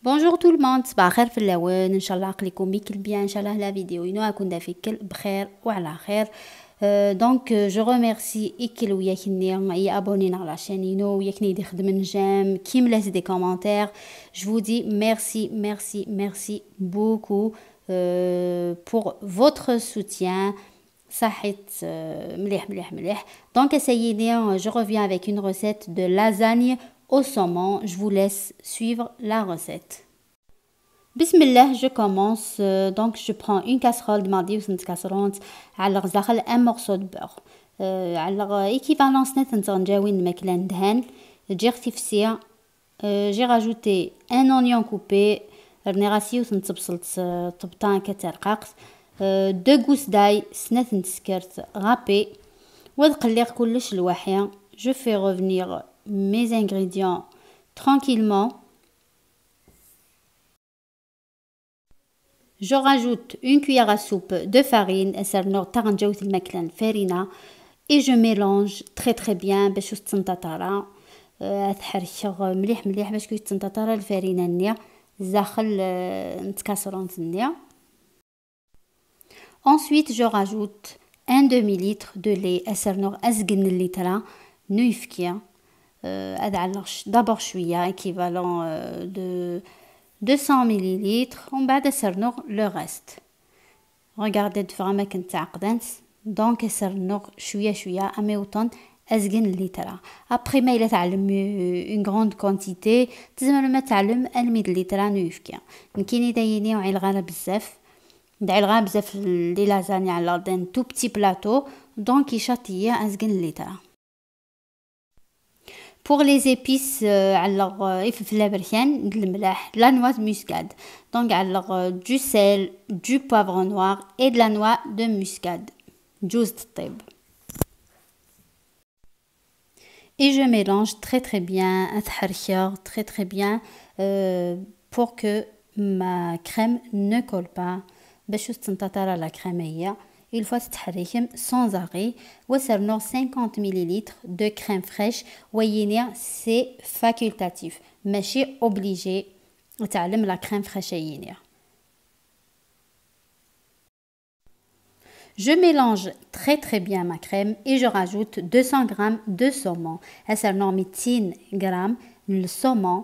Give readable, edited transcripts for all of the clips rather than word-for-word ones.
Bonjour tout le monde, صباح الخير في اللون. ان شاء الله عقلكم بكل بيان. ان شاء الله لا فيديو ينو كون دافيكل بخير وعلى خير. دونك جو ريميرسي اكل وياكني اي ابونينا على شانينو وياكني دي خدم نجام كي ملاس دي كومونتير. جو vous dis merci beaucoup pour votre soutien. صحيت مليح. Donc essayez, je reviens avec une recette de lasagne au saumon. Je vous laisse suivre la recette. Bismillah, je commence. Donc je prends une casserole de mardi ou une casserole على داخل un morceau de beurre. على équivalence net نجاوين ماكلة دهن. جي اختفسية. J'ai rajouté un oignon coupé. رني غاسي وتنتبصلت طبطان كترقاق. 2 gousses d'ail سنة نتسكرت غابي. ونقليق كلش الواحية. Je fais revenir mes ingrédients tranquillement. Je rajoute une cuillère à soupe de farine et je mélange très bien باش تنتطرا تحركغ مليح باش كي تنتطرا الفرينه نيا داخل نتكسرونت نيا. Ensuite je rajoute un demi-litre de lait أزقن الليترا نويفكيا أدعلغش d'abord شوية équivalent de 200 millilitres. On بعد سرنوغ le reste. Regardez vraiment كنت تعقدنت. Donc سرنوغ شوية أميوطن أزقن الليترا. Après ما إلا تعلم une grande quantité تزمر ما تعلم الميد الليترا نويفكيا. نكيني دايني وعي الغالة بزاف. داعي الغالة بزاف لي لازاني على دان تو بتي بلاطو. Donc يشاطية أزقن الليترا. Pour les épices, فلفل بركان الملح, de la noix de muscade. Donc du sel, du poivre noir et de la noix de muscade. جوز الطيب. Et je mélange très bien, أتحركر très bien pour que ma crème ne colle pas. باش تنتطر la crème هي. Il faut تحركم sans arrêt. وسرنو 50 ml de crème fraîche. وينيا c'est facultatif. ماشي obligé. تعلم la crème fraîche ينيا. Je mélange très bien ma crème et je rajoute 200 g de saumon. سرنو 200 g من الsaumon.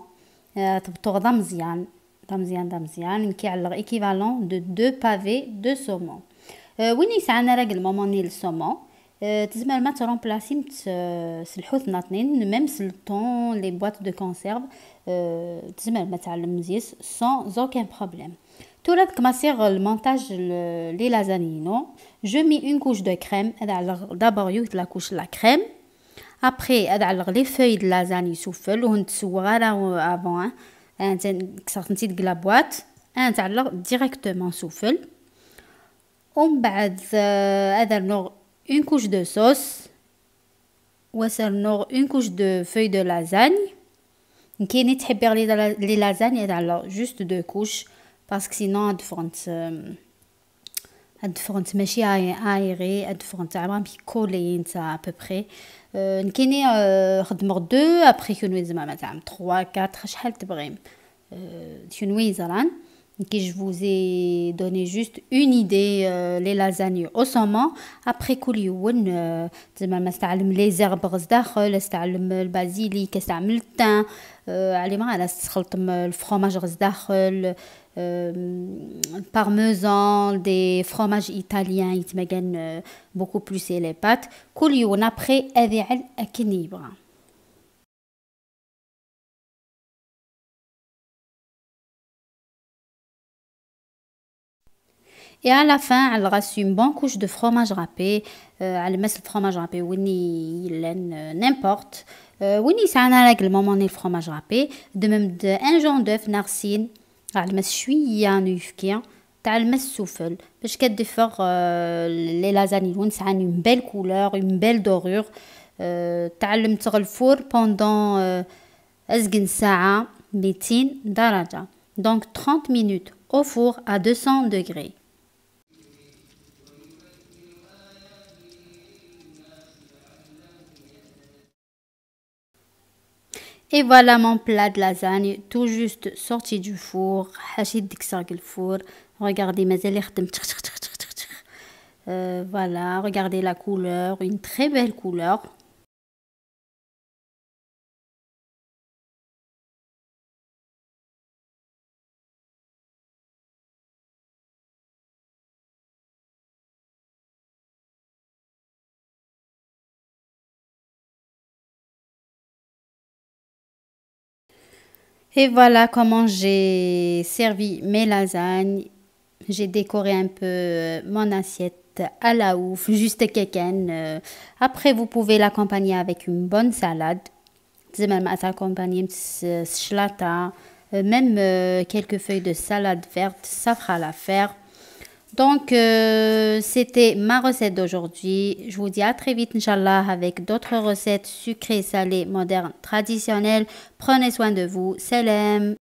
تبطغ مزيان نكيعلق équivalent de 2 pavés de saumon. وين يسعنا راجل ماموني السومون تزمر ما ترومبلاسي سلحوث ناطنين ميم سلطون لي بواط دو كونسيرف تزمر ما تعلم مزيس sans aucun problème. Tout là كما صيغ المونتاج لي لازانينو je mets une couche de crème d'abord يوث لا couche la crème. Après ادعلق لي feuilles de lasagne سوفل وهنتسوغ avant كسرت نتي ديك لا بواط تعلق ديريكتومون سوفل. ومن بعد أدرنوغ une couche de sauce وسرنوغ une couche de feuilles de lasagne. كاينين تحبي لي لازاني على juste 2 couches parce que sinon هاد ماشي عايغي هاد فرونت عمرهم كيكولي نتا à peu près. كاينين خدموغ 2 après كنوي زعما تاع 3 4 شحال تبغيم كنوي زران. Je vous ai donné juste une idée les lasagnes au saumon. Après كل يوم زعما ما استعلم لي زيرب غز داخل استعلم البازيليك استعمل الثان علي ما على تخلط الفرomage غز داخل parmesan des fromages italiens يتمكن beaucoup plus les pâtes كل يوم après أذيعل أكن يبغى. Et à la fin, elle reste une bonne couche de fromage râpé. Elle met le fromage râpé, oui, n'importe. Oui, ça en a le moment le fromage râpé. De même, un jaune d'œuf narcine. Elle met شوية نوفكيا. Elle met souffle. Parce qu'elle diffère les lasagnes. Ça a une belle couleur, une belle dorure. Elle met le four pendant أزقن ساعة 200 درجة. Donc 30 minutes au four à 200 degrés. Et voilà mon plat de lasagne, tout juste sorti du four. Le four. Regardez, voilà, regardez la couleur, une très belle couleur. Et voilà comment j'ai servi mes lasagnes. J'ai décoré un peu mon assiette à la ouf, juste quelqu'un. Après, vous pouvez l'accompagner avec une bonne salade. زي ما accompagner سلطة, même quelques feuilles de salade verte, ça fera l'affaire. Donc, c'était ma recette d'aujourd'hui. Je vous dis à très vite, Inch'Allah, avec d'autres recettes sucrées, salées, modernes, traditionnelles. Prenez soin de vous. Salam!